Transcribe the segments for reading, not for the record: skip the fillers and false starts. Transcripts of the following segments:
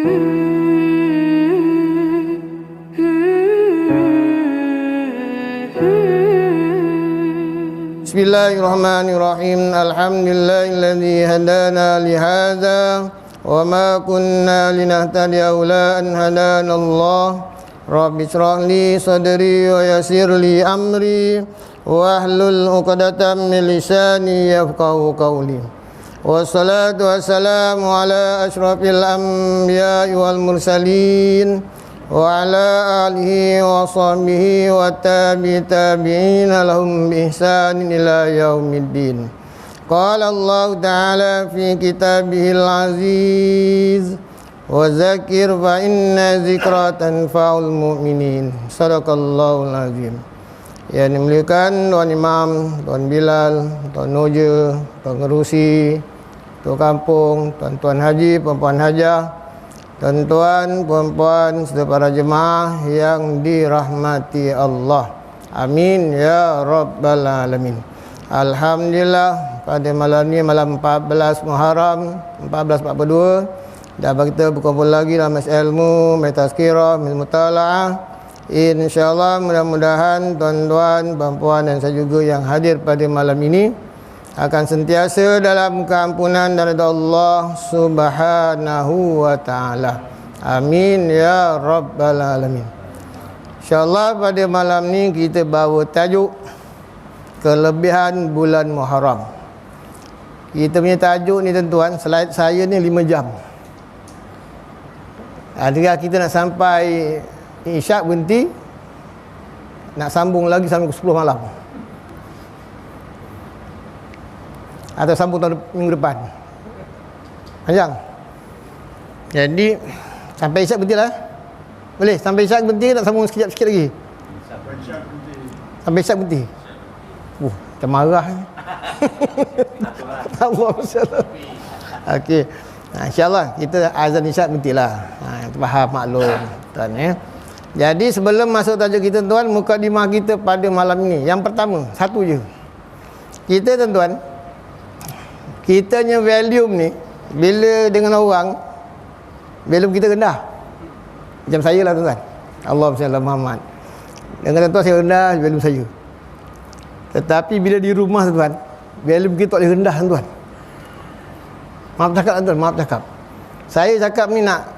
Bismillahirrahmanirrahim. Alhamdulillahilladzi hadana li hadza wa ma kunna linahtadiya laula an hadanallah. Rabbi shrah li sadri wa yassir li amri wahlul 'uqdatam min lisani yafqahu qawli. Wassalatu wassalamu ala asyrafil anbiya'i wal mursalin wa ala alihi wa sahbihi wa tabi'ina lahum bi ihsanin ila yaumiddin. Qala Allah ta'ala fi kitabihil aziz wa zakir fa inna zikra tanfa'ul mu'minin. Sadaqallahul azim. Yang dimuliakan Tuan Imam, Tuan Bilal, Tuan Noja, Tuan Ngerusi, Tuan Kampung, Tuan-tuan haji, puan-puan hajah, tuan-tuan, puan-puan serta para jemaah yang dirahmati Allah. Amin ya rabbal alamin. Alhamdulillah, pada malam ni malam 14 Muharram 1442 dapat kita berkumpul lagi dalam majlis ilmu, tazkirah, mutalaah. InsyaAllah mudah-mudahan tuan-tuan, puan-puan dan saya juga yang hadir pada malam ini akan sentiasa dalam keampunan dari Allah Subhanahu wa ta'ala. Amin ya rabbal alamin. InsyaAllah pada malam ni kita bawa tajuk kelebihan bulan Muharram. Kita punya tajuk ni tuan-tuan, slide saya ni 5 jam. Adakah kita nak sampai isyak berhenti, nak sambung lagi sampai 10 malam, atau sambung tahun minggu depan? Panjang. Jadi sampai isyak berhenti lah. Boleh? Sampai isyak berhenti, nak sambung sikit lagi? Sampai isyak berhenti. Kita marah. Allah SWT. Okey. InsyaAllah kita azan isyak berhenti lah. Kita faham, maklum tuan ya. Jadi sebelum masuk tajuk kita tuan, mukadimah kita pada malam ini. Yang pertama, satu je. Kita tuan-tuan, kitanya volume ni bila dengan orang, volume kita rendah. Macam saya lah tuan-tuan. Allahumma salli ala Muhammad. Dengan tuan-tuan saya rendah volume saya. Tetapi bila di rumah tuan-tuan, volume kita tak boleh rendah tuan-tuan. Maaf cakap tuan-tuan, maaf cakap. Saya cakap ni nak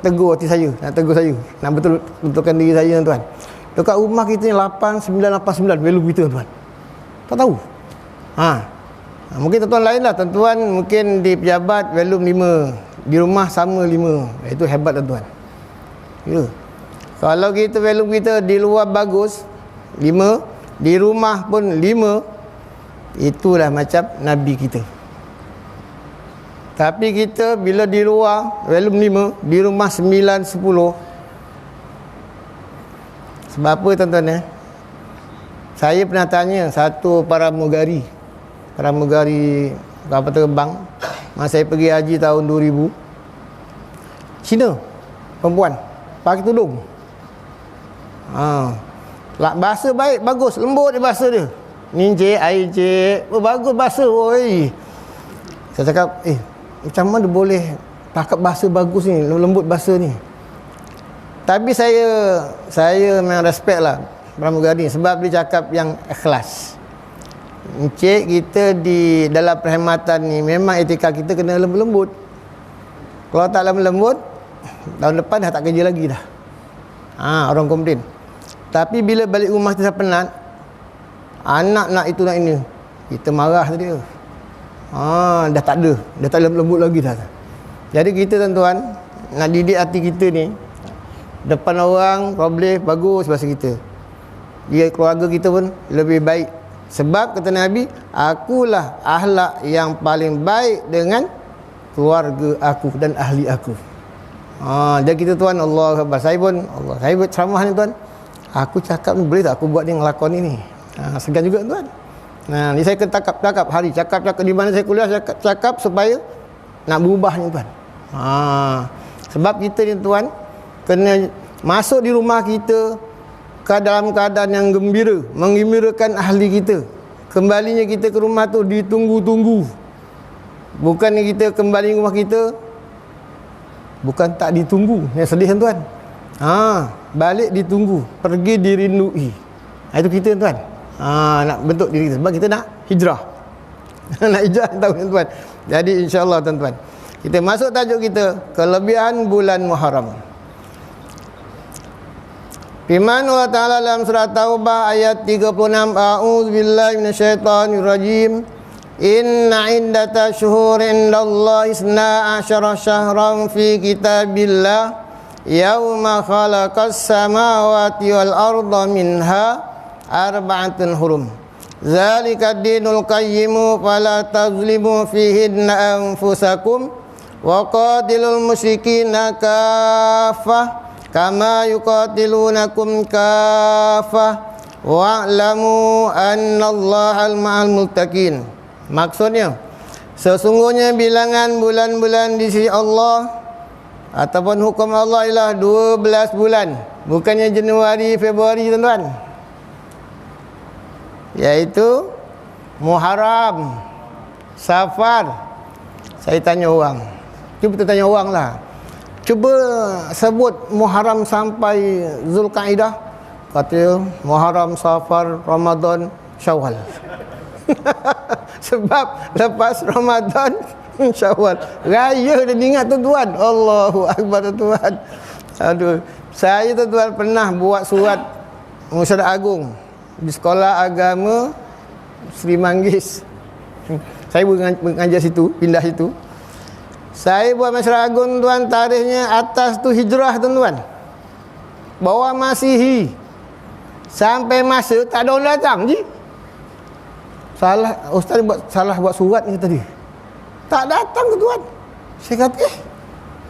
tegur hati saya, nak tegur saya, nak betulkan diri saya tuan-tuan. Dekat rumah kita ni 8989 volume kita tuan. Tak tahu. Mungkin tuan-tuan lain lah. Tuan-tuan mungkin di pejabat volume 5, di rumah sama 5. Itu hebat tuan-tuan. Ya. Kalau kita volume kita di luar bagus 5, di rumah pun 5, itulah macam Nabi kita. Tapi kita bila di luar volume 5, di rumah 9, 10. Sebab apa tuan-tuan ya? Saya pernah tanya satu pramugari kapal terbang, masa saya pergi haji tahun 2000. Cina, perempuan, pakai tudung. Bahasa baik, bagus, lembut dia bahasa dia. Ni cik, ai cik, bagus bahasa oi. Saya cakap, macam mana boleh cakap bahasa bagus ni, lembut bahasa ni. Tapi saya memang respect lah pramugari sebab dia cakap yang ikhlas. Encik kita di dalam perkhidmatan ni memang etika kita kena lembut. Kalau tak lembut, tahun depan dah tak kerja lagi dah. Orang komplain. Tapi bila balik rumah kita penat, anak nak itu nak ini, kita marah dia. Dah tak ada lembut lagi dah. Jadi kita tuan-tuan nak didik hati kita ni, depan orang boleh bagus bahasa kita, dia keluarga kita pun lebih baik. Sebab kata Nabi, akulah akhlak yang paling baik dengan keluarga aku dan ahli aku. Jadi kita tuan, Allah Akbar. Saya buat ceramah ni tuan, aku cakap ni boleh tak aku buat ni ngelakon ni. Segan juga tuan. Ni saya kena cakap hari, cakap di mana saya kuliah, cakap supaya nak berubah ni tuan. Sebab kita ni tuan kena masuk di rumah kita ke dalam keadaan yang gembira, menggembirakan ahli kita. Kembalinya kita ke rumah tu ditunggu-tunggu. Bukan kita kembali ke rumah kita Bukan tak ditunggu. Yang sedih tuan. Balik ditunggu, pergi dirindui. Itu kita tuan. Nak bentuk diri kita sebab kita nak hijrah. Nak hijrah tahu tuan. Jadi insya-Allah tuan-tuan. Kita masuk tajuk kita, kelebihan bulan Muharram. Firman Allah Ta'ala dalam surah Taubah ayat 36, A'udzubillahi minasyaitonirrajim. Inna iddata syuhuri indallahi isna asyara syahran fi kitabillah yauma khalaqas samawati wal arda minha arba'atun hurum. Zalika dinul qayyimu fala tazlimu fihinna anfusakum wa qatilul musyrikina kaffah kama yuqatilunakum kaffah wa'lamu annallahal ma'al muttaqin. Maksudnya, sesungguhnya bilangan bulan-bulan di sisi Allah ataupun hukum Allah ialah 12 bulan, bukannya Januari, Februari tuan-tuan. Iaitu Muharram, Safar. Saya tanya orang. Cuba kita tanya orang lah. Cuba sebut Muharram sampai Zulkaidah. Kata Muharram, Safar, Ramadan, Syawal. Sebab lepas Ramadan, Syawal, raya dia ingat tuan-tuan. Allahu Akbar tuan-tuan. Aduh, saya tuan-tuan pernah buat surat Musyawarah Agung di sekolah agama Sri Manggis. Saya mengajar situ, pindah situ. Saya buat Musyawarah Agung tuan, tarikhnya atas tu hijrah tuan-tuan. Bawah Masihi. Sampai masa tak ada orang datang je. Salah, ustaz salah buat surat ni tadi. Tak datang tuan. Saya kata,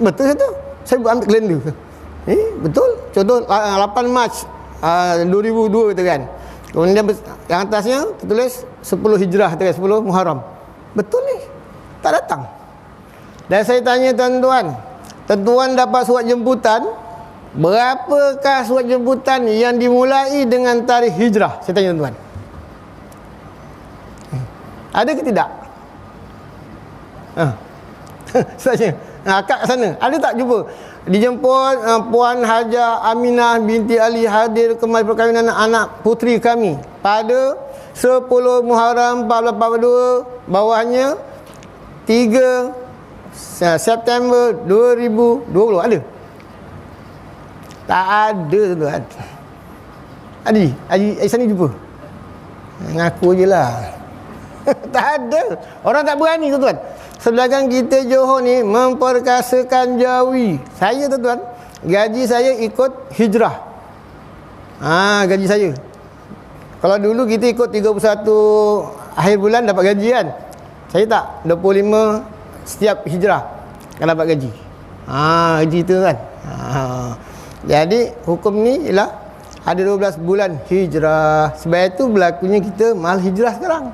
betul tu. Saya ambil kalender. Betul. Contoh 8 Mac 2002 kata kan. Kemudian yang atasnya tertulis 10 Hijrah kata kan, 10 Muharram. Betul ni. Tak datang. Dan saya tanya tuan-tuan, tuan dapat surat jemputan, berapakah surat jemputan yang dimulai dengan tarikh hijrah? Saya tanya tuan-tuan. Ada ke tidak? Saya akak sana. Ada tak jumpa? Dijemput Puan Hajah Aminah binti Ali hadir ke majlis perkahwinan anak puteri kami pada 10 Muharram 1442, bawahnya 3 September 2020. Ada? Tak ada tuan. Adi sana jumpa. Ngaku je lah. Tak ada. Orang tak berani tuan-tuan. Sedangkan kita Johor ni memperkasakan Jawi. Saya tuan-tuan, gaji saya ikut hijrah. Gaji saya. Kalau dulu kita ikut 31 akhir bulan dapat gaji kan. Saya tak, 25 setiap hijrah akan dapat gaji. Gaji tu kan. Jadi hukum ni ialah ada 12 bulan hijrah. Sebab itu berlakunya kita mal hijrah sekarang.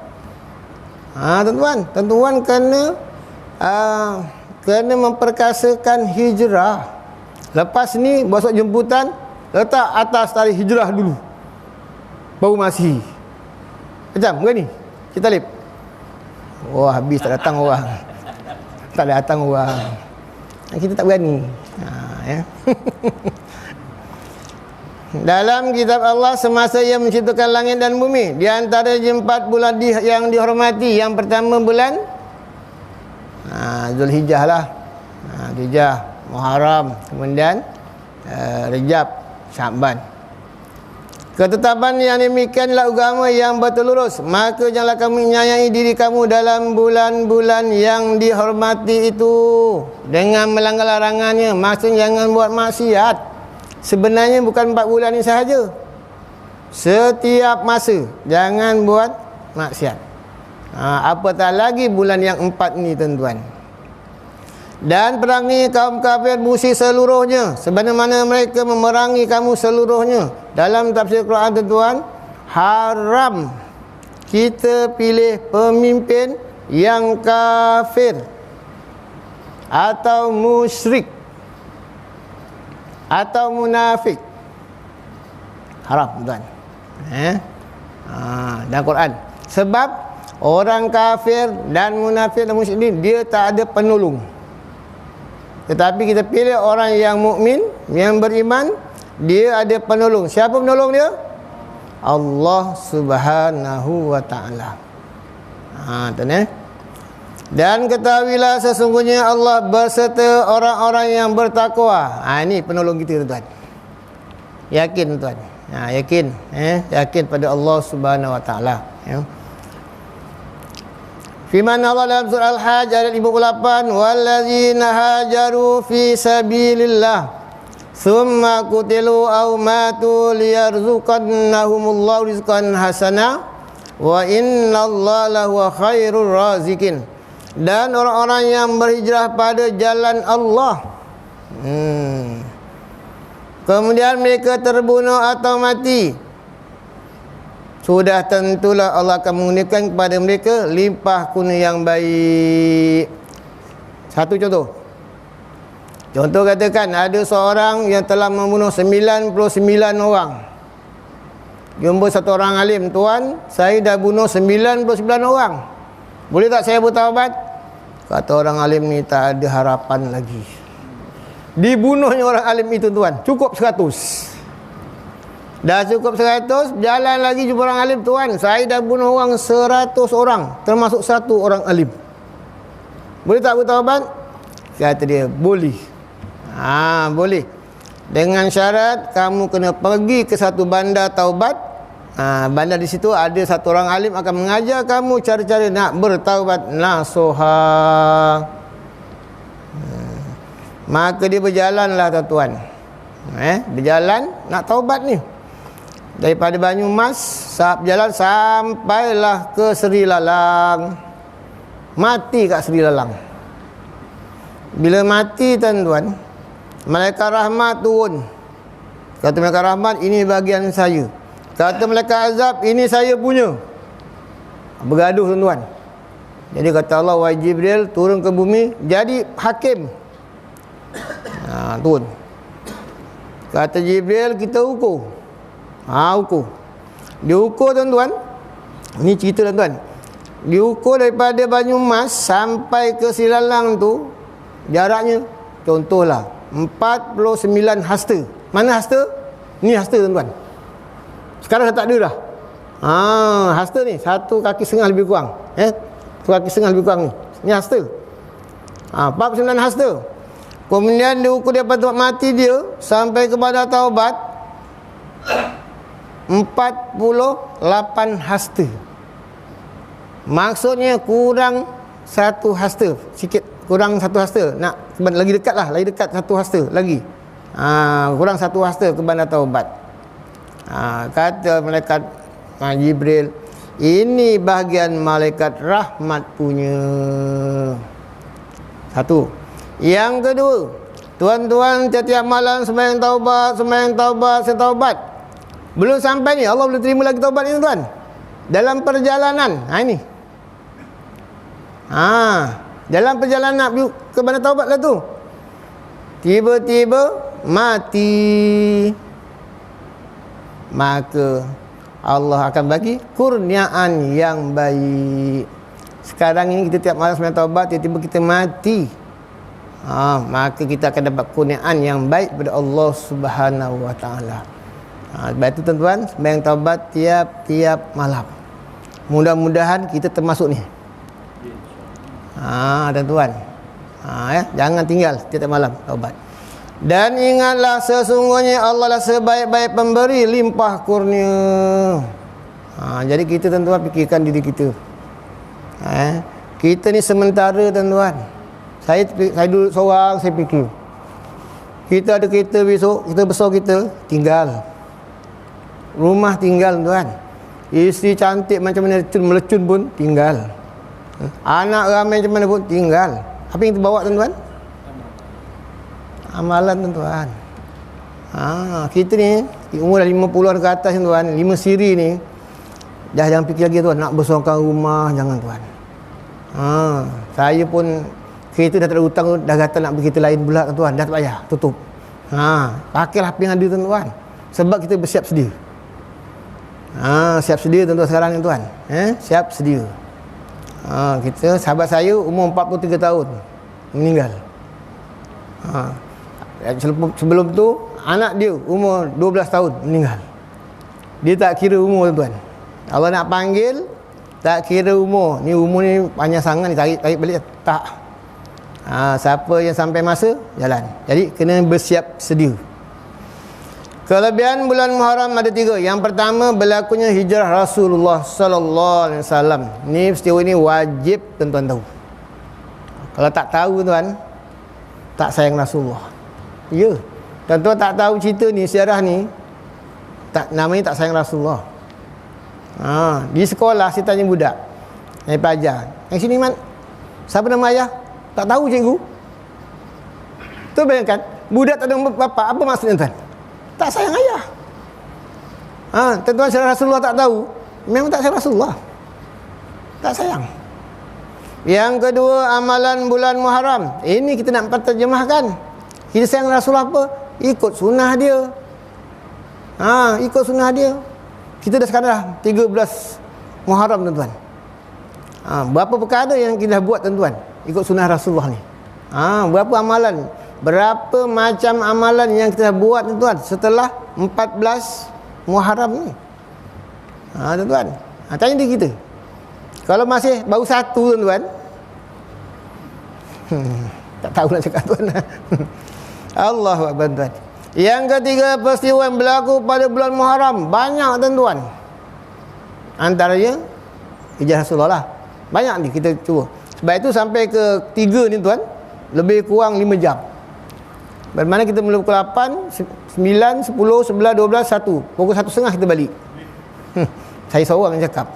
Tuan-tuan kena memperkasakan hijrah. Lepas ni buat jemputan, letak atas tarikh hijrah dulu, baru masih macam bukan ni kita lip. Habis tak datang orang. Tak datang orang. Kita tak berani. Ya. Dalam kitab Allah semasa ia menciptakan langit dan bumi, di antara 4 bulan yang dihormati, yang pertama bulan Zulhijjah lah. Zulhijjah, Muharram, kemudian Rejab, Sya'ban. Ketetapan yang demikianlah agama yang bertelurus. Maka janganlah kamu menyayangi diri kamu dalam bulan-bulan yang dihormati itu dengan melanggar larangannya. Maksudnya jangan buat maksiat. Sebenarnya bukan 4 bulan ini sahaja. Setiap masa jangan buat maksiat. Apatah lagi bulan yang 4 ni tuan-tuan. Dan perangi kaum kafir musyrik seluruhnya, sebagaimana mereka memerangi kamu seluruhnya. Dalam tafsir Quran tuan-tuan, haram kita pilih pemimpin yang kafir atau musyrik atau munafik. Haram tuan. Dalam Quran. Sebab orang kafir dan munafik dan musyrik ni dia tak ada penolong. Tetapi kita pilih orang yang mukmin, yang beriman, dia ada penolong. Siapa penolong dia? Allah Subhanahu wa taala. Tuan. Dan ketahuilah sesungguhnya Allah berserta orang-orang yang bertakwa. Ini penolong kita, tuan. Yakin, tuan. Yakin, yakin pada Allah Subhanahu wa taala, ya. Firman Allah dalam surah Al-Hajj ayat 58, wallazina hajaru fi sabilillah thumma qutilu aw matu liyarzuqannahumullahu rizqan hasana wa innallaha lahuwa khairur razikin. Dan orang-orang yang berhijrah pada jalan Allah, kemudian mereka terbunuh atau mati, sudah tentulah Allah akan mengurniakan kepada mereka limpah kurnia yang baik. Satu contoh. Contoh katakan ada seorang yang telah membunuh 99 orang. Jumpa satu orang alim, tuan, saya dah bunuh 99 orang. Boleh tak saya bertaubat? Kata orang alim ni, tak ada harapan lagi. Dibunuhnya orang alim itu, tuan, cukup 100. Dah cukup 100, jalan lagi jumpa orang alim, tuan, saya dah bunuh orang 100 orang, termasuk satu orang alim. Boleh tak bertaubat? Kata dia, boleh. Boleh. Dengan syarat kamu kena pergi ke satu bandar taubat. Bandar di situ ada satu orang alim akan mengajar kamu cara-cara nak bertaubat nasuha. Maka dia berjalanlah, tuan-tuan. Berjalan nak taubat ni. Daripada Banyumas berjalan sampailah ke Seri Lalang. Mati kat Seri Lalang. Bila mati, tuan-tuan, malaikat rahmat turun. Kata malaikat rahmat, ini bahagian saya. Kata malaikat azab, ini saya punya. Bergaduh, tuan-tuan. Jadi kata Allah, wahai Jibril, turun ke bumi jadi hakim. Turun. Kata Jibril, kita ukur. Ukur. Diukur, tuan-tuan. Ini cerita, tuan-tuan. Diukur daripada Banyumas sampai ke Silalang tu, jaraknya, contohlah, 49 hasta. Mana hasta? Ni hasta, tuan-tuan. Sekarang dah tak ada dah. Hasta ni, 1 kaki setengah lebih kurang. 1 kaki setengah lebih kurang ni. Ni hasta. 49 hasta. Kemudian diukur daripada tempat mati dia sampai ke bandar taubat 48 hasta. Maksudnya kurang 1 hasta. Sikit kurang 1 hasta. Nak lagi dekat lah, lagi dekat 1 hasta lagi. Kurang 1 hasta ke bandar taubat. Kata malaikat Jibril, ini bahagian malaikat rahmat punya. Satu. Yang kedua, tuan-tuan, tiap-tiap malam sembahyang taubat. Belum sampai ni, Allah belum terima lagi taubat ni, tuan. Dalam perjalanan, ini. Dalam perjalanan ke bandar taubat lah tu. Tiba-tiba mati. Maka Allah akan bagi kurniaan yang baik. Sekarang ini kita tiap malam sembahyang taubat, tiba-tiba kita mati. Maka kita akan dapat kurniaan yang baik daripada Allah Subhanahu wa taala. Sebab itu, tuan-tuan, sembahyang taubat tiap-tiap malam. Mudah-mudahan kita termasuk ni. Tuan-tuan. Jangan tinggal tiap-tiap malam taubat. Dan ingatlah sesungguhnya Allah lah sebaik-baik pemberi limpah kurnia. Jadi kita, tuan-tuan, fikirkan diri kita. Kita ni sementara, tuan-tuan. Saya duduk seorang, saya fikir. Kita ada kereta besok, kita besar kita, tinggal. Rumah tinggal, tuan. Isteri cantik macam mana melecun pun, tinggal. Anak ramai macam mana pun, tinggal. Apa yang kita bawa, tuan-tuan? Amalan, tuan-tuan. Kita ni umur dah 50-an ke atas, tuan, 5 siri ni, dah jangan fikir lagi, tuan, nak besarkan rumah, jangan, tuan. Saya pun kereta dah tak ada hutang, dah kata nak beli kereta lain pula, tuan, dah tak payah, tutup. Pakailah apa yang ada, tuan-tuan. Sebab kita bersiap sedia. Siap sedia, tuan-tuan, sekarang ni, tuan. Siap sedia. Kita, sahabat saya umur 43 tahun meninggal. Sebelum tu anak dia umur 12 tahun meninggal. Dia tak kira umur, tuan-tuan. Allah nak panggil tak kira umur. Ni umur ni panjang sangat ni, tarik balik tak. Siapa yang sampai masa jalan. Jadi kena bersiap sedia. Kelebihan bulan Muharram ada 3. Yang pertama, berlakunya hijrah Rasulullah sallallahu alaihi wasallam. Ni peristiwa ni wajib tuan-tuan tahu. Kalau tak tahu tuan, tak sayang Rasulullah. Ya. Tuan-tuan tak tahu cerita ni, sejarah ni, tak, namanya tak sayang Rasulullah. Di sekolah saya tanya budak, saya pelajar, yang sini man, siapa nama ayah? Tak tahu cikgu. Tu bayangkan, budak tak ada bapa, apa maksudnya tuan? Tak sayang ayah. Tuan-tuan, sejarah Rasulullah tak tahu, memang tak sayang Rasulullah. Tak sayang. Yang kedua, amalan bulan Muharram. Ini kita nak terjemahkan. Kita sayang Rasulullah apa? Ikut sunnah dia. Ikut sunnah dia. Kita dah sekarang dah 13 Muharram, tuan-tuan. Berapa perkara yang kita buat, tuan-tuan, ikut sunnah Rasulullah ni. Berapa amalan, berapa macam amalan yang kita buat, tuan-tuan, setelah 14 Muharram ni. Tuan-tuan, tanya diri kita. Kalau masih baru satu, tuan-tuan, tak tahu nak cakap, tuan. Allahu Akbar, tuan. Yang ketiga, peristiwa yang berlaku pada bulan Muharram banyak, tuan-tuan. Antaranya hijrah Rasulullah lah. Banyak ni kita cuba. Sebab itu sampai ke 3 ni, tuan, lebih kurang 5 jam. Bermakna kita mula pukul 8, 9, 10, 11, 12, 1. Pukul 1.30 kita balik. Saya seorang yang cakap.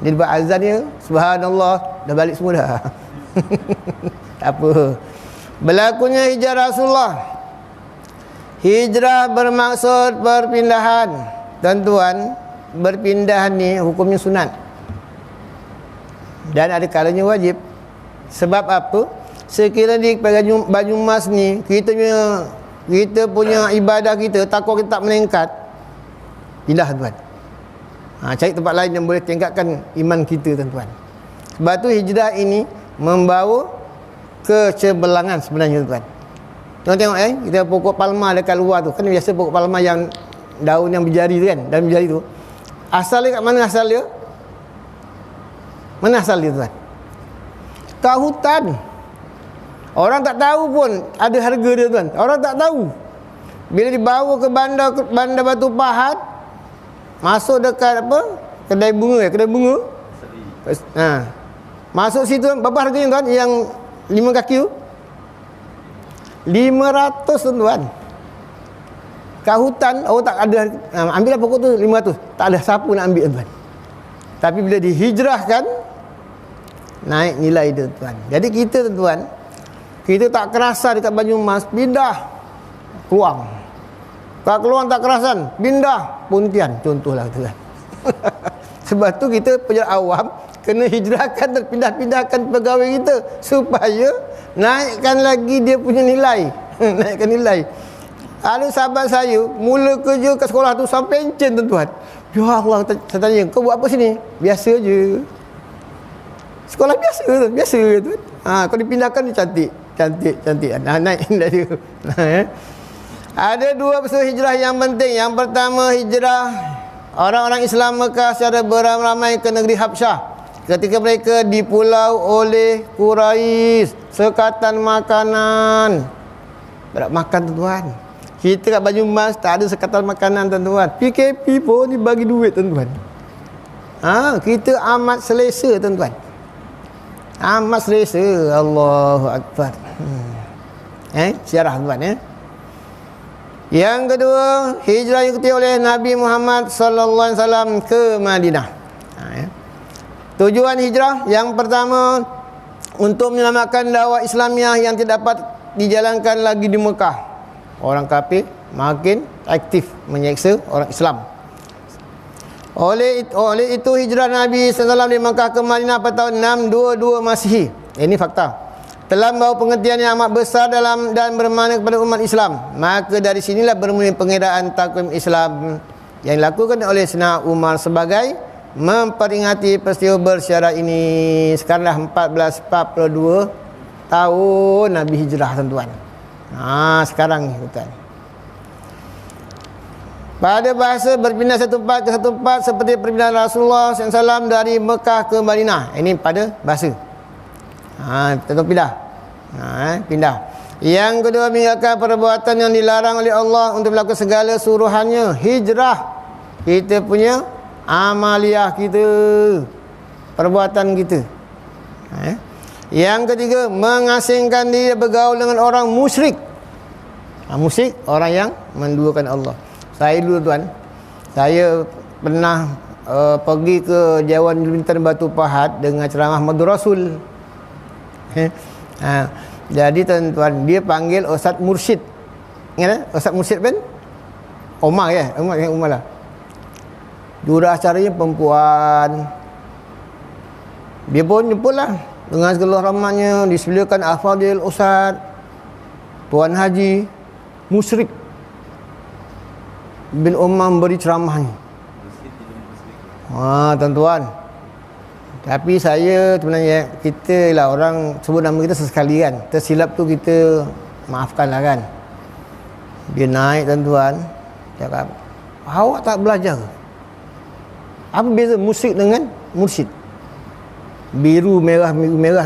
Dia buat azan dia, subhanallah, dah balik semua dah. Tak apa. Berlakunya hijrah Rasulullah. Hijrah bermaksud perpindahan. Tuan-tuan, berpindah ni hukumnya sunat. Dan ada kalanya wajib. Sebab apa? Sekiranya di baju emas ni, kita punya ibadah kita, takwa kita tak meningkat, pindah, tuan. Cari tempat lain yang boleh tingkatkan iman kita, tuan-tuan. Sebab tu hijrah ini membawa kecemerlangan sebenarnya, tuan. Tuan tengok kita pokok palma dekat luar tu. Kan biasa pokok palma yang daun yang berjari tu kan, daun berjari tu. Asal dia kat mana asal dia? Mana asal dia, tuan? Kat hutan. Orang tak tahu pun ada harga dia, tuan. Orang tak tahu. Bila dibawa ke bandar Batu Pahat, masuk dekat apa? Kedai bunga, kedai bunga. Masuk situ, berapa harganya, tuan? Yang 5 kaki tu? 500, tuan. Kat hutan, orang tak ada, ambillah pokok tu 500. Tak ada siapa nak ambil, tuan. Tapi bila dihijrahkan, naik nilai dia, tuan. Jadi kita, tuan, kita tak kerasa dekat baju emas, pindah Keluang. Kalau Keluang tak kerasan, pindah Pontian, contohlah, tuan. Sebab tu kita pejabat awam kena hijrahkan dan pindah-pindahkan pegawai kita supaya naikkan lagi dia punya nilai. Naikkan nilai. Ada sahabat saya mula kerja kat sekolah tu sampai encen, tuan-tuan. Ya Allah, saya tanya, kau buat apa sini? Biasa je. Sekolah biasa, tuan. Biasa, tuan. Kau dipindahkan dia cantik. Naik nilai dia. Ada 2 peristiwa hijrah yang penting. Yang pertama, hijrah orang-orang Islam Mekah secara beramai-ramai ke negeri Habsyah. Ketika mereka dipulau oleh Quraisy, sekatan makanan. Berat makan, tuan. Kita kat baju emas tak ada sekatan makanan, tuan-tuan. PKP pun dibagi duit, tuan-tuan. Kita amat selesa, tuan-tuan. Amat selesa. Allahu Akbar. Syarah, tuan. Yang kedua, hijrah yang diikuti oleh Nabi Muhammad sallallahu alaihi wasallam ke Madinah. Tujuan hijrah yang pertama, untuk menyelamatkan dakwah Islamiah yang tidak dapat dijalankan lagi di Mekah. Orang kafir makin aktif menyeksa orang Islam. Oleh itu hijrah Nabi SAW di Mekah ke Madinah pada tahun 622 Masihi. Ini fakta. Telah membawa pengertian yang amat besar dalam dan bermakna kepada umat Islam. Maka dari sinilah bermula pengiraan takwim Islam yang dilakukan oleh Sayyidina Umar sebagai memperingati peristiwa bersejarah ini. Sekarang dah 1442 tahun Nabi hijrah, tuan-tuan. Sekarang ni, tuan. Pada bahasa berpindah satu tempat ke satu tempat seperti perpindahan Rasulullah SAW dari Mekah ke Madinah. Ini pada bahasa. Kita pindah. Pindah. Yang kedua, meninggalkan perbuatan yang dilarang oleh Allah untuk melakukan segala suruhannya. Hijrah. Kita punya amaliyah kita, perbuatan kita. Yang ketiga, mengasingkan diri bergaul dengan orang musyrik. Musyrik, orang yang menduakan Allah. Saya dulu, tuan, saya pernah pergi ke Dewan Bintan Batu Pahat dengan ceramah Ahmad Rasul. Jadi, tuan-tuan, dia panggil Ustaz Mursyid. Ingat tak? Ustaz Mursyid kan? Umar ya? Umar lah. Juruacaranya perempuan. Dia pun jemput lah dengan segala rahmatnya, disediakan Al-Fadil Ustaz, Tuan Haji musyrik bin Umar memberi ceramahnya. Tuan-tuan, tapi saya sebenarnya, kita lah orang sebut nama kita sesekali kan, tersilap tu kita maafkan lah kan. Dia naik, tuan-tuan, cakap, awak tak belajar? Apa beza musyrik dengan mursyid? Biru merah,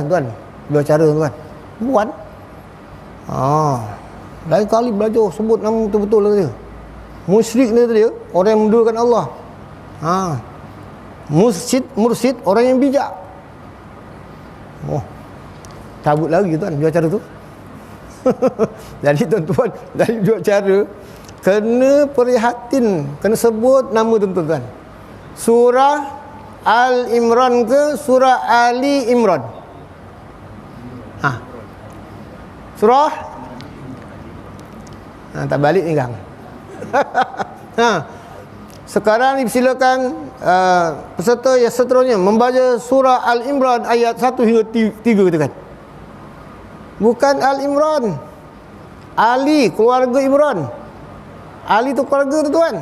tuan, dua cara, tuan. Buat lain kali belajar sebut nama betul-betul lah dia. Musyrik ni dia orang yang menduakan Allah. Mursyid orang yang bijak. Cabut lagi, tuan, dua cara tu. Jadi, tuan-tuan, dari dua cara kena prihatin, kena sebut nama, tuan-tuan. Surah Al-Imran ke surah Ali Imran? Surah tak balik ni, Kang. Sekarang dipersilakan peserta yang seterusnya membaca surah Al-Imran ayat 1 hingga 3, kita kan. Bukan Al-Imran, Ali, keluarga Imran. Ali tu keluarga tu, tuan.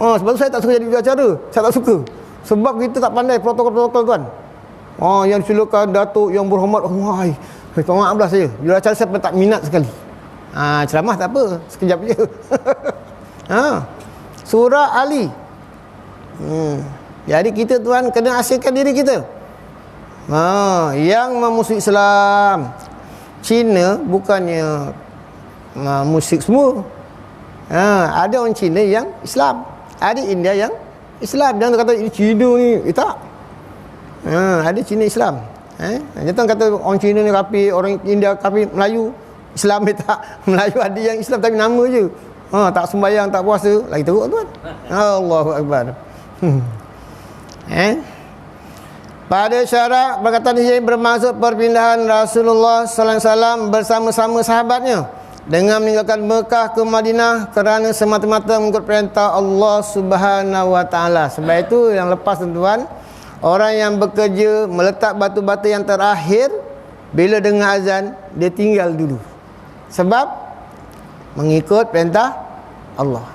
Sebab tu saya tak suka jadi juruacara. Saya tak suka. Sebab kita tak pandai protokol-protokol, tuan. Yang silakan Datuk yang berhormat. Maaf lah saya. Juruacara saya tak minat sekali. Ceramah tak apa, sekejap je. Surah Ali. Jadi kita, tuan, kena asingkan diri kita. Yang memusuhi Islam. Cina bukannya musyrik semua. Ada orang Cina yang Islam, ada India yang Islam. Jangan kata ini Cina ni, tak. Ada Cina Islam. Jangan kata orang Cina ni kafir, orang India kafir, Melayu Islam ni tak. Melayu ada yang Islam tapi nama je. Tak sembahyang, tak puasa, lagi teruk, tuan. Allahu Akbar. Pada syarat perkataan ini bermaksud perpindahan Rasulullah sallallahu alaihi wasallam bersama-sama sahabatnya dengan meninggalkan Mekah ke Madinah kerana semata-mata mengikut perintah Allah Subhanahu wa taala. Sebab itu yang lepas, tuan-tuan, orang yang bekerja meletak batu-batu yang terakhir bila dengar azan, dia tinggal dulu. Sebab mengikut perintah Allah.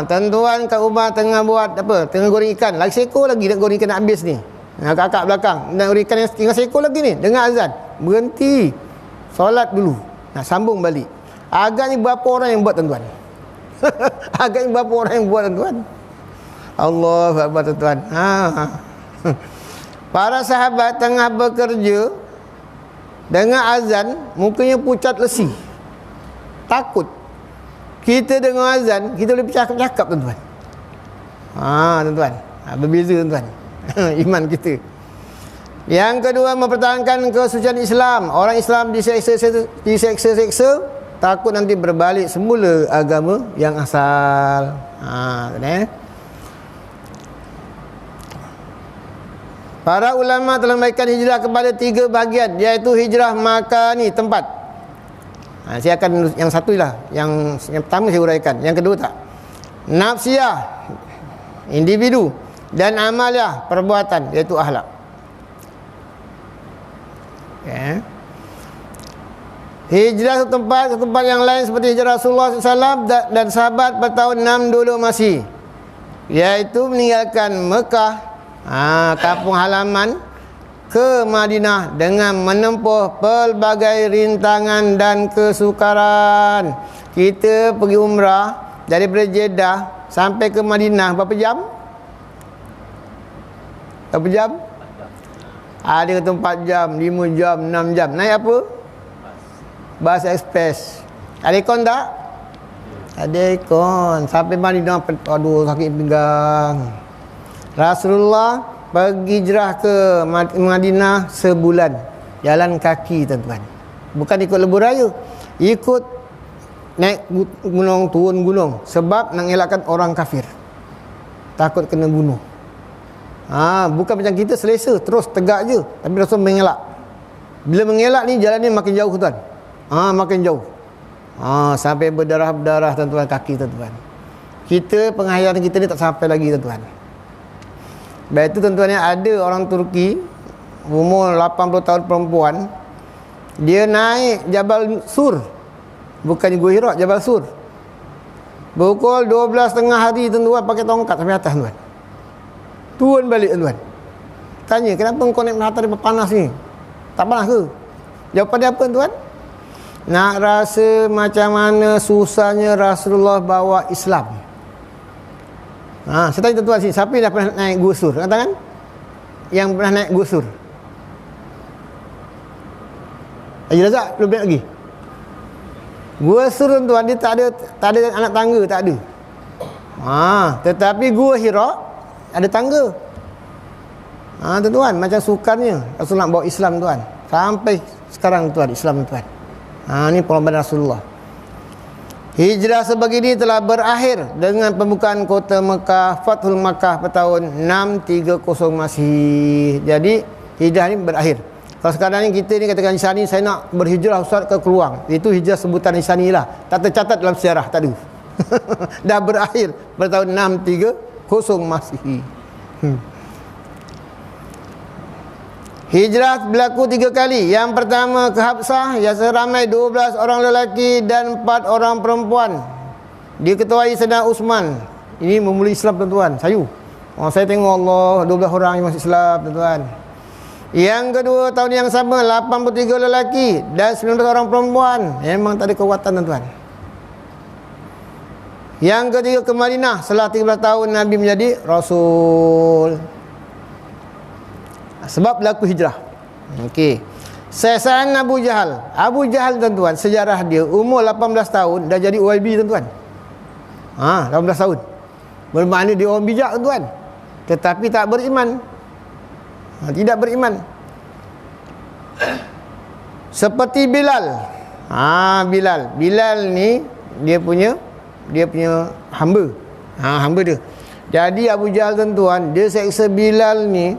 Tuan-tuan kat rumah tengah buat apa? Tengah goreng ikan. Lagi seekor lagi nak goreng ikan, nak habis ni. Kakak belakang nak goreng ikan yang tinggal seekor lagi ni. Dengar azan, berhenti, solat dulu, nak sambung balik. Agaknya berapa orang yang buat, tuan-tuan? Agaknya berapa orang yang buat, tuan-tuan? Allahu Akbar, tuan-tuan. Para sahabat tengah bekerja, dengar azan, mukanya pucat lesi, takut. Kita dengar azan, kita boleh bercakap-cakap, tuan-tuan. Tuan-tuan, berbeza, tuan-tuan. Iman kita. Yang kedua, mempertahankan kesucian Islam. Orang Islam diseksa-seksa, takut nanti berbalik semula agama yang asal. Para ulama telah memberikan hijrah kepada 3 bahagian, iaitu hijrah makani, tempat. Saya akan yang satu lah. Yang pertama saya uraikan. Yang kedua tak. Nafsiyah, individu, dan amaliyah, perbuatan, iaitu akhlak. Hijrah ke tempat yang lain seperti hijrah Rasulullah SAW dan sahabat bertahun 6 dulu masih, iaitu meninggalkan Mekah, kampung halaman, ke Madinah dengan menempuh pelbagai rintangan dan kesukaran. Kita pergi umrah daripada Jeddah sampai ke Madinah berapa jam? Berapa jam? Ada kata 4 jam, 5 jam, 6 jam. Naik apa? Bas ekspres. Ada aircon tak? Ada aircon. Sampai Madinah, aduh sakit pinggang. Rasulullah pergi hijrah ke Madinah sebulan. Jalan kaki tuan-tuan. Bukan ikut lebuh raya. Ikut naik gunung, turun gunung. Sebab nak elakkan orang kafir. Takut kena bunuh. Bukan macam kita selesa, terus tegak je. Tapi Rasul mengelak. Bila mengelak ni jalan ni makin jauh tuan. Makin jauh. Sampai berdarah-darah tuan-tuan kaki tuan-tuan. Kita penghayatan kita ni tak sampai lagi tuan-tuan. Baik itu tuan-tuan, ada orang Turki umur 80 tahun perempuan. Dia naik Jabal Sur. Bukan Gua Hira, Jabal Sur. Pukul 12.30 hari tuan-tuan pakai tongkat sampai atas tuan. Turun balik tuan. Tanya, kenapa kau naik atas dia panas ni? Tak panas ke? Jawapan dia apa tuan? Nak rasa macam mana susahnya Rasulullah bawa Islam. Saya tanya tuan sini, siapa yang dah pernah naik Gua Sur? Angkat tangan. Yang pernah naik Gua Sur. Haji Razak, lebih lagi. Gua Sur tuan, dia tak ada anak tangga, tak ada. Tetapi Gua Hira ada tangga. Tuan, macam sukarnya Rasulullah nak bawa Islam tuan. Sampai sekarang tuan, Islam tuan. Ini pengorbanan Rasulullah. Hijrah sebegini telah berakhir dengan pembukaan kota Mekah, Fathul Makkah pada tahun 630 Masihi. Jadi hijrah ni berakhir. Kalau sekarang ni kita ni katakan Hisani, saya nak berhijrah Ustaz ke Keluang. Itu hijrah sebutan Hisani lah. Tak tercatat dalam sejarah, tak ada. Dah berakhir pada tahun 630 Masihi. Hijrah berlaku 3 kali. Yang pertama ke Habsah, yang seramai 12 orang lelaki dan 4 orang perempuan. Diketuai Sayyidina Uthman. Ini memulai Islam tuan-tuan. Saya tengok Allah, 12 orang yang masuk Islam tuan-tuan. Yang kedua, tahun yang sama, 83 lelaki dan 19 orang perempuan. Memang tak ada kekuatan tuan-tuan. Yang ketiga ke Madinah, setelah 13 tahun Nabi menjadi Rasul. Sebab berlaku hijrah. Okey. Sesaan Abu Jahal. Abu Jahal tuan-tuan, sejarah dia umur 18 tahun dah jadi UIB tuan-tuan. 18 tahun. Bermakna dia orang bijak tuan-tuan. Tetapi tak beriman. Tidak beriman. Seperti Bilal. Bilal ni dia punya hamba. Hamba dia. Jadi Abu Jahal tuan-tuan, dia seksa Bilal ni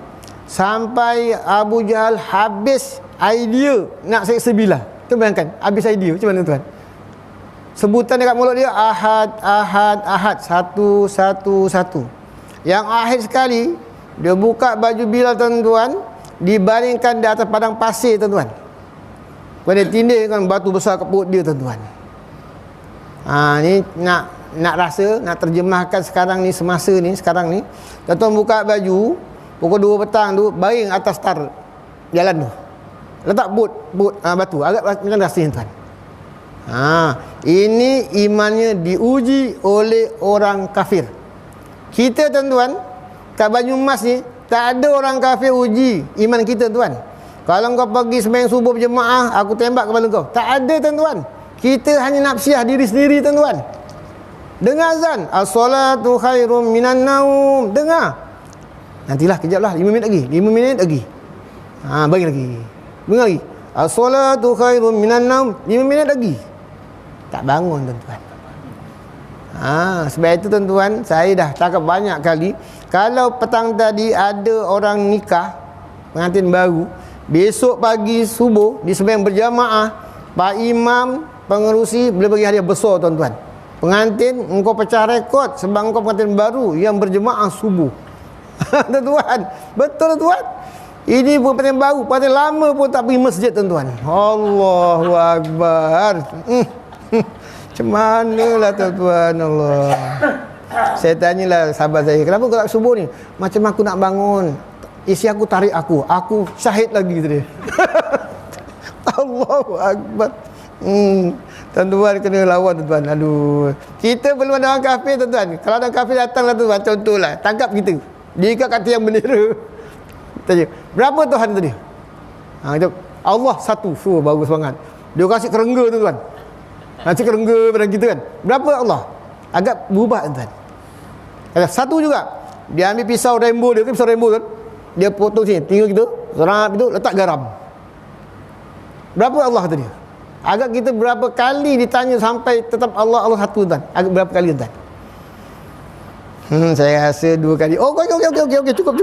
sampai Abu Jahal habis idea nak seksa Bilal. Tu bayangkan, habis idea macam mana tuan? Sebutan dekat mulut dia Ahad, Ahad, Ahad, satu, satu, satu. Yang akhir sekali dia buka baju Bilal tuan-tuan, dibaringkan di atas padang pasir tuan-tuan. Dia tindihkan batu besar ke perut dia tuan-tuan. Ni nak rasa, nak terjemahkan sekarang ni, semasa ni, sekarang ni, tuan-tuan buka baju pukul 2 petang tu, baring atas tar jalan tu. Letak batu. Agak macam rasanya tuan. Ini imannya diuji oleh orang kafir. Kita tuan-tuan, kat Banyumas ni, tak ada orang kafir uji iman kita tuan. Kalau kau pergi sembahyang subuh berjemaah, aku tembak kepala kau. Tak ada tuan-tuan. Kita hanya nafsiah diri sendiri tuan-tuan. Dengar azan, as-salatu khairum minan naum. Dengar. Nantilah, kejap lah, 5 minit lagi. 5 minit lagi. Bagi lagi. Dengar lagi. As-salatu khairum minan naum. 5 minit lagi. Tak bangun tuan-tuan. Sebab itu tuan-tuan, saya dah cakap banyak kali, kalau petang tadi ada orang nikah, pengantin baru, besok pagi subuh di sembahyang berjamaah, Pak Imam, pengerusi boleh bagi hadiah besar tuan-tuan. Pengantin, engkau pecah rekod sebab engkau pengantin baru yang berjemaah subuh. Tuan-tuan, betul tuan. Ini pun pengantin baru, pengantin lama pun tak pergi masjid tuan-tuan. Allahu Akbar. Macam manalah tuan-tuan, Allah. Saya tanyalah sahabat saya, kenapa kau tak subuh ni? Macam aku nak bangun, isi aku tarik aku syahid lagi kata dia. Allahu Akbar. Tuan-tuan kena lawan tuan-tuan. Aduh. Kita belum ada orang kafir tuan-tuan. Kalau ada kafir datanglah tuan-tuan, contohlah, tangkap kita. Dia ikat kata yang bendera. Tanya, berapa Tuhan tadi? Itu Allah satu. Bagus sangat. Dia kasih kerengga tuan-tuan. Kasih kerengga pada kita kan. Berapa Allah? Agak berubah tuan-tuan. Ada satu juga. Dia ambil pisau rainbow dia, pisau rainbow kan. Dia potong sini, tinggal gitu, serap itu, letak garam. Berapa Allah tadi? Agak kita berapa kali ditanya sampai tetap Allah satu tuan. Agak berapa kali tuan? Saya rasa 2 kali. Oh, okey, cukup.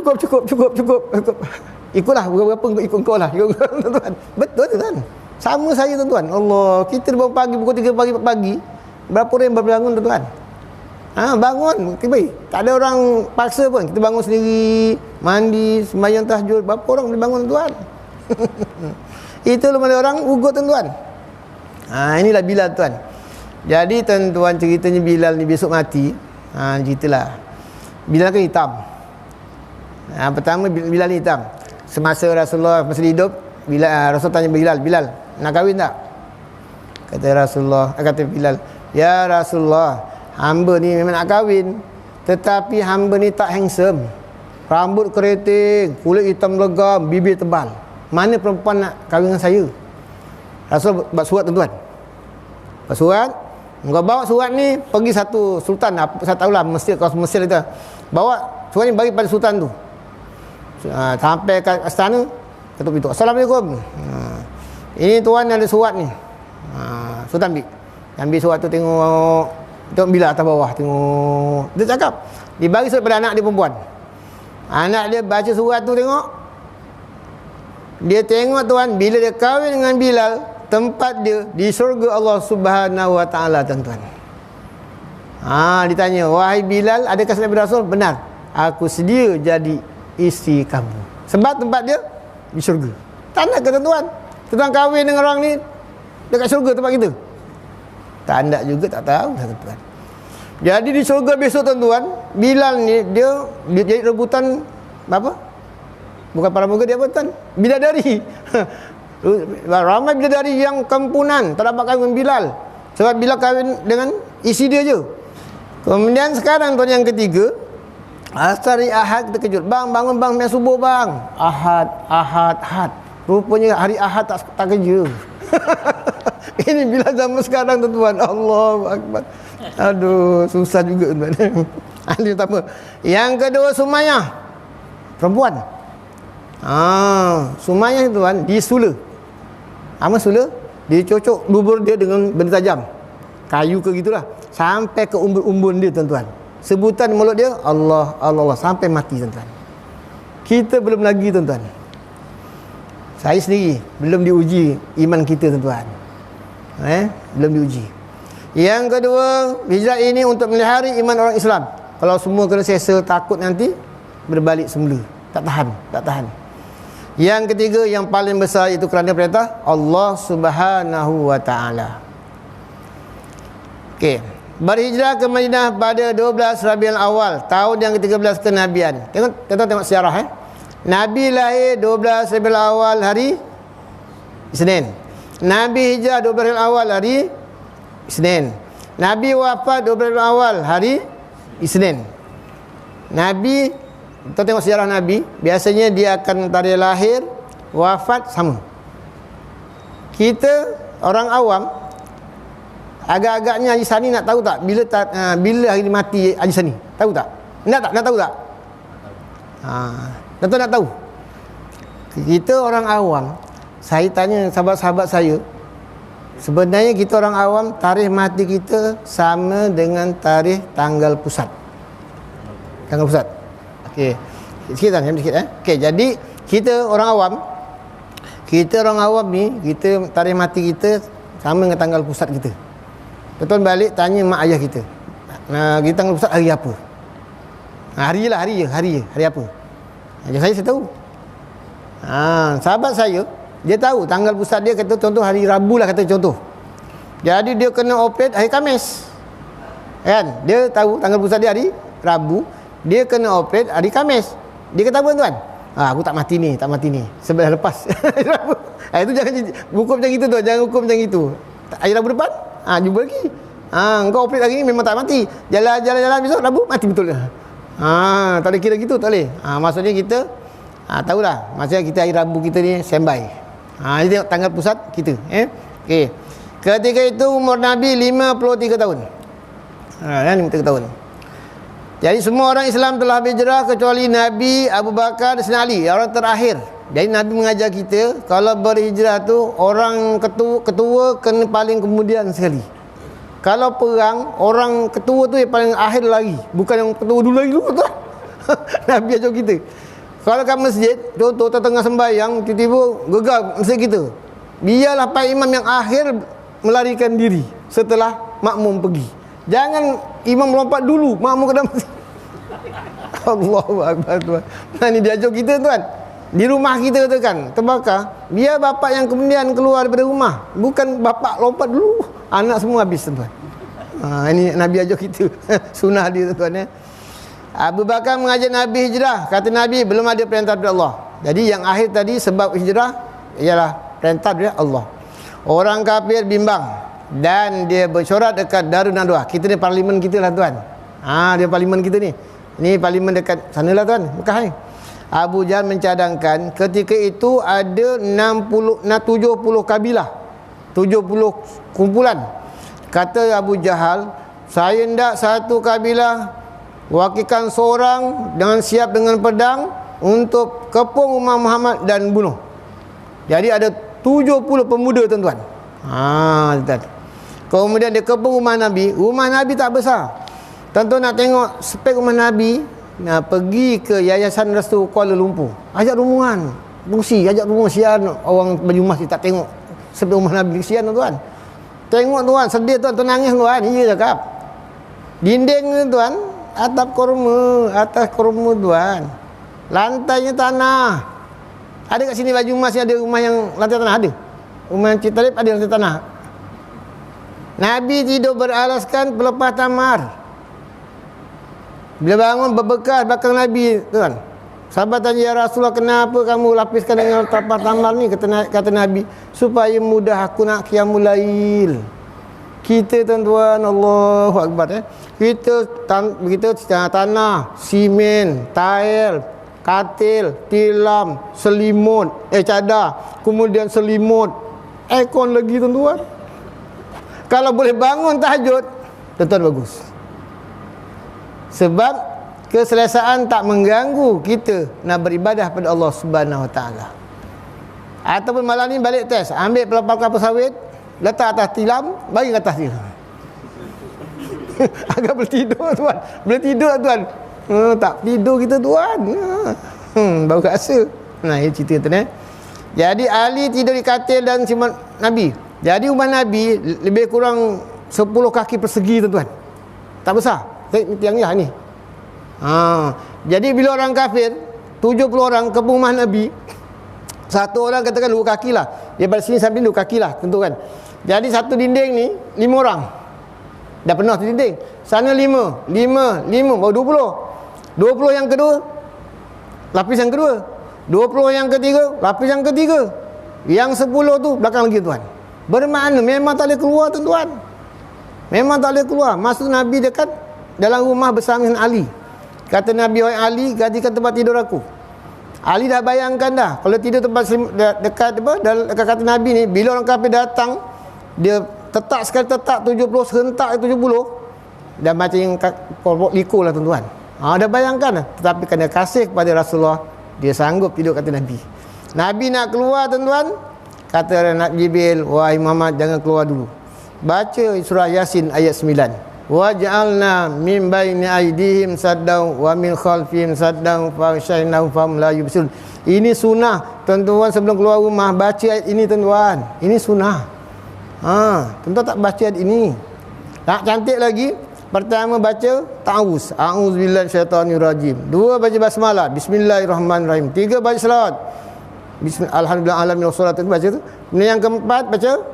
Ikutlah berapa ikut kau lah. Tuan. Betul tuan. Sama saya tuan. Allah, kita bangun pagi pukul 3 pagi. Berapa orang berbangun tuan? Bangun, baik. Tak ada orang paksa pun. Kita bangun sendiri, mandi, sembahyang tahajud. Berapa orang boleh bangun tuan? Itu lumai orang ugut tuan. Inilah Bilal tuan. Jadi tuan ceritanya Bilal ni besok mati. Ceritalah. Bilal kan hitam. Pertama Bilal ni hitam. Semasa Rasulullah masih hidup, Rasul tanya Bilal, nak kahwin tak? Kata Bilal, ya Rasulullah, hamba ni memang nak kahwin, tetapi hamba ni tak handsome. Rambut keriting, kulit hitam legam, bibir tebal. Mana perempuan nak kahwin dengan saya? Rasul buat surat tuan-tuan. Buat surat. Engkau bawa surat ni pergi satu sultan, saya tahulah Mesir, kawasan Mesir itu. Bawa surat ni bagi pada sultan tu. Sampai ke istana, ketuk pintu. Assalamualaikum. Ini tuan ada surat ni. Sultan ambil surat tu, tengok Bilal atas bawah, tengok. Dia cakap, dia bagi surat pada anak dia perempuan. Anak dia baca surat tu, tengok. Dia tengok tuan, bila dia kahwin dengan Bilal, tempat dia di syurga Allah Subhanahu Wa Taala tuan-tuan. Ditanya, wahai Bilal, adakah Nabi Rasul? Benar, aku sedia jadi isteri kamu. Sebab tempat dia di syurga. Tak nak ke tuan-tuan? Tuan kahwin dengan orang ni dekat syurga tempat kita? Tak nak juga, tak tahu tuan-tuan. Jadi di syurga besok tuan-tuan, Bilal ni dia jadi rebutan apa? Bukan para muka, dia apa tuan? Bidadari. Ramai bidadari yang kampunan tak dapat kahwin dengan Bilal. Sebab Bilal kahwin dengan isi dia je. Kemudian sekarang tuan yang ketiga, hari Ahad kita kejut. Bang, bangun bang, main subuh bang. Ahad. Rupanya hari Ahad tak kerja. Ini Bilal zaman sekarang tuan-tuan. Allahu Akbar. Aduh, susah juga tuan-tuan. Ahli pertama. Yang kedua Sumayyah. Perempuan. Sumayyah tuan disula. Sula, dia cocok dubur dia dengan benda tajam. Kayu ke gitulah. Sampai ke umbun-umbun dia tuan-tuan. Sebutan mulut dia Allah sampai mati tuan-tuan. Kita belum lagi tuan-tuan. Saya sendiri belum diuji iman kita tuan-tuan. Belum diuji. Yang kedua, hijrah ini untuk melihara iman orang Islam. Kalau semua kena sesa, takut nanti berbalik semula. Tak tahan. Yang ketiga, yang paling besar itu kerana perintah Allah Subhanahu Wa Taala. Okey. Berhijrah ke Madinah pada 12 Rabiul Awal, tahun yang ke-13 kenabian. Tengok sejarah Nabi lahir 12 Rabiul Awal hari Isnin. Nabi hijrah 12 Rabiul Awal hari Isnin. Nabi wafat 12 Rabiul Awal hari Isnin. Nabi, kita tengok sejarah Nabi, biasanya dia akan tarikh lahir, wafat sama. Kita orang awam agak-agaknya Haji Sani nak tahu tak bila hari mati Haji Sani? Tahu tak? Nak tahu tak? Tuan-tuan nak tahu? Kita orang awam, saya tanya sahabat-sahabat saya, sebenarnya kita orang awam tarikh mati kita sama dengan tarikh tanggal pusat. Tanggal pusat. Okey. Sikit. Okey, jadi kita orang awam ni, kita tarikh mati kita sama dengan tanggal pusat kita. Tuan balik tanya mak ayah kita. Kita tanggal pusat hari apa? Hari apa? Saya tahu. Sahabat saya, dia tahu tanggal pusat dia, kata contoh hari Rabu lah, kata contoh. Jadi dia kena operate hari Khamis. Kan? Dia tahu tanggal pusat dia hari Rabu, dia kena operate hari Khamis. Dia kata apa tuan? Aku tak mati ni. Sebab dah lepas. Itu jangan hukum macam itu tu. Jangan hukum macam itu. Air Rabu depan, jumpa lagi. Engkau operate hari ni memang tak mati. Jalan besok Rabu mati betul lah. Tak boleh kira gitu, tak boleh. Maksudnya kita tahulah. Maksudnya kita hari Rabu kita ni standby. Ini tengok tanggal pusat kita. Okey. Ketika itu umur Nabi 53 tahun. 53 tahun. Jadi semua orang Islam telah berhijrah kecuali Nabi, Abu Bakar dan Sayyidina Ali, orang terakhir. Jadi Nabi mengajar kita kalau berhijrah tu orang ketua kena paling kemudian sekali. Kalau perang, orang ketua tu yang paling akhir lagi, bukan yang ketua dulu lagi tu. Nabi ajar kita. Kalau kat masjid, contoh tengah sembahyang, tiba-tiba gegar masjid kita. Biarlah Pak Imam yang akhir melarikan diri setelah makmum pergi. Jangan imam melompat dulu, makmum ke dalam masjid. Allahu Akbar tuan. Ini diajar kita tuan. Di rumah kita tu kan terbakar, biar bapak yang kemudian keluar daripada rumah, bukan bapak lompat dulu, anak semua habis tuan. Ini Nabi ajar kita. Sunnah dia tuan. Abu Bakar mengajar Nabi hijrah. Kata Nabi belum ada perintah dari Allah. Jadi yang akhir tadi sebab hijrah ialah perintah dari Allah. Orang kafir bimbang dan dia bersorak dekat Darun Nadwah. Kita ni parlimen kita lah tuan. Dia parlimen kita ni. Ini parlimen dekat sanalah tuan, Mekah ni. Abu Jahal mencadangkan ketika itu ada 70 kabilah, 70 kumpulan. Kata Abu Jahal, saya hendak satu kabilah wakilkan seorang dengan siap dengan pedang untuk kepung umat Muhammad dan bunuh. Jadi ada 70 pemuda tuan-tuan. Tuan. Kemudian dia kepung rumah Nabi. Rumah Nabi tak besar. Tuan-tuan nak tengok spek rumah Nabi, pergi ke Yayasan Restu Kuala Lumpur. Ajak rombongan. Bersi, ajak rombongan. Sian orang baju masjid tak tengok spek rumah Nabi. Sian tuan. Tengok tuan, sedih tuan, nangis tuan. Iya cakap. Dinding tuan, atap korma, atas korma tuan. Lantainya tanah. Ada kat sini baju emas ada rumah yang lantai tanah ada. Rumah Cik Talib ada lantai tanah. Nabi tidur beralaskan pelepah tamar. Bila bangun berbekas belakang Nabi tuan. Sahabat tanya, ya Rasulullah, kenapa kamu lapiskan dengan pelepah tamar ni? Kata Nabi, supaya mudah aku nak qiyamul lail. Kita tuan-tuan, Allahu Akbar. Kita tanah, simen, tail, katil, tilam, selimut, cadar, kemudian selimut, aircon lagi tuan-tuan. Kalau boleh bangun tahajud, tuan-tuan bagus. Sebab keselesaan tak mengganggu kita nak beribadah pada Allah Subhanahu Wa Taala. Ataupun malam ni balik test, ambil pelepah kelapa sawit, letak atas tilam, bagi ke atas tilam. Agak boleh tidur tuan. Boleh tidur tuan. Tak tidur kita tuan. Baru rasa. Ini cerita tuan. Jadi Ali tidur di katil dan simat Nabi. Jadi rumah Nabi lebih kurang 10 kaki persegi tuan-tuan. Tak besar. Tiang ni. Jadi bila orang kafir 70 orang ke rumah Nabi, satu orang katakan 2 kaki lah. Daripada sini sampai 2 kaki lah tentu kan. Jadi satu dinding ni 5 orang. Dah penuh tu dinding. Sana 5, baru 20. 20 yang kedua, lapis yang kedua. 20 yang ketiga, lapis yang ketiga. Yang 10 tu belakang lagi tuan. Bermakna memang tak boleh keluar tuan-tuan. Memang tak boleh keluar. Masuk Nabi dekat dalam rumah bersama dengan Ali. Kata Nabi, wahai Ali, gantikan tempat tidur aku. Ali dah bayangkan dah, kalau tidur tempat dekat kata Nabi ni, bila orang kafir datang, dia tetak 70, serentak 70. Dah macam yang likur lah tuan-tuan. Dah bayangkan. Tetapi kerana kasih kepada Rasulullah, dia sanggup tidur kata Nabi. Nabi nak keluar tuan-tuan, kata Nabi Jibril, wahai Muhammad, jangan keluar dulu. Baca surah Yasin ayat 9. Waj'alna min baini aydihim saddan wa min khalfihim saddan faghshaynahum fahum la yubsirun. Ini sunnah tuan-tuan, sebelum keluar rumah baca ayat ini tuan-tuan. Ini sunnah. Tuan-tuan tak baca ayat ini. Tak cantik lagi. Pertama baca ta'awuz, a'udzubillahi minasyaitonirrajim. 2 baca basmalah, bismillahirrahmanirrahim. 3 baca selawat, alhamdulillah alamin wassalatu, baca tu. Kemudian yang keempat baca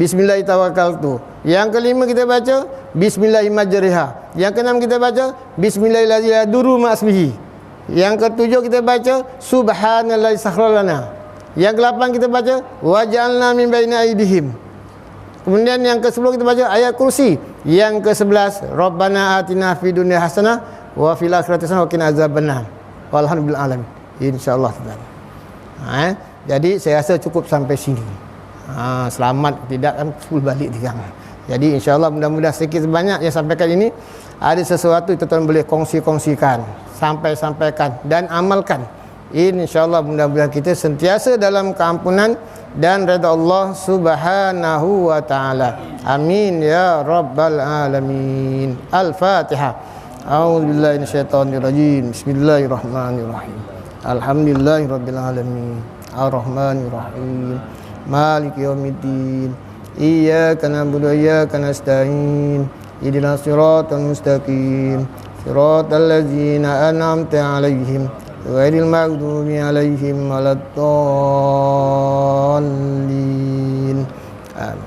bismillahirrahmanirrahim. Yang kelima kita baca bismillahirrahmanirrahim. Yang keenam kita baca bismillahirrahmanirrahim. Yang ketujuh kita baca subhanallazi sakhkhara lana. Yang ke-8 kita baca waj'alna min baini aydihim. Kemudian yang ke-10 kita baca ayat kursi. Yang ke-11 Rabbana atina fid dunya hasanah wa fil akhirati hasanah wa qina azabannar. Walhamdulillah alamin. Insyaallah. Jadi saya rasa cukup sampai sini. Selamat tidak kan full balik dia. Jadi insyaallah mudah-mudahan sedikit sebanyak yang sampaikan ini ada sesuatu yang tuan boleh kongsikan, sampaikan dan amalkan. InsyaAllah mudah-mudahan kita sentiasa dalam keampunan dan redha Allah subhanahu wa ta'ala. Amin ya rabbal alamin. Al-Fatihah. A'udzubillahi minasyaitonirrajim. Bismillahirrahmanirrahim. Alhamdulillahi rabbil alamin. Ar-Rahmanirrahim. Maliki yaumiddin. Iyyaka na'budu wa iyyaka nasta'in. Ihdinas siratal mustaqim. Siratal ladzina an'amta 'alaihim ghairil maghdubi 'alaihim waladdallin. Amin.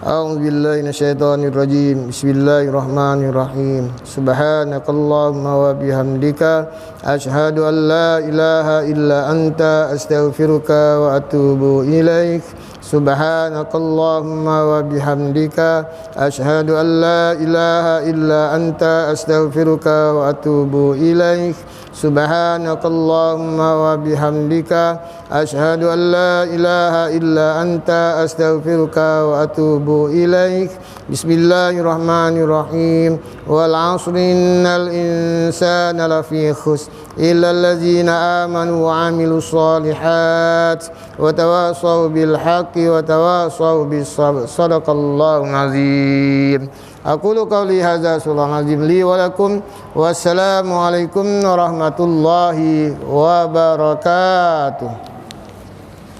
A'udzu billahi minasyaitonir rajim. Bismillahirrahmanirrahim. Subhanakallahumma wa bihamdika asyhadu an la ilaha illa anta astaghfiruka wa atubu ilaik. Subhanakallahumma wa bihamdika asyhadu an la ilaha illa anta astaghfiruka wa atubu ilaik. Subhanakallahumma wa bihamdika asyhadu an la ilaha illa anta astaghfiruka wa atubu ilaik. Bismillahirrahmanirrahim. Wal 'asri innal insana lafi khusr illa allazina amanu wa 'amilus solihat wa tawasaw bil haqqi wa tawasaw bis sabr. Shadaqallahul azim. Aqulu qawli hadza subhanal azim li wa lakum. Wassalamu alaikum warahmatullahi wabarakatuh.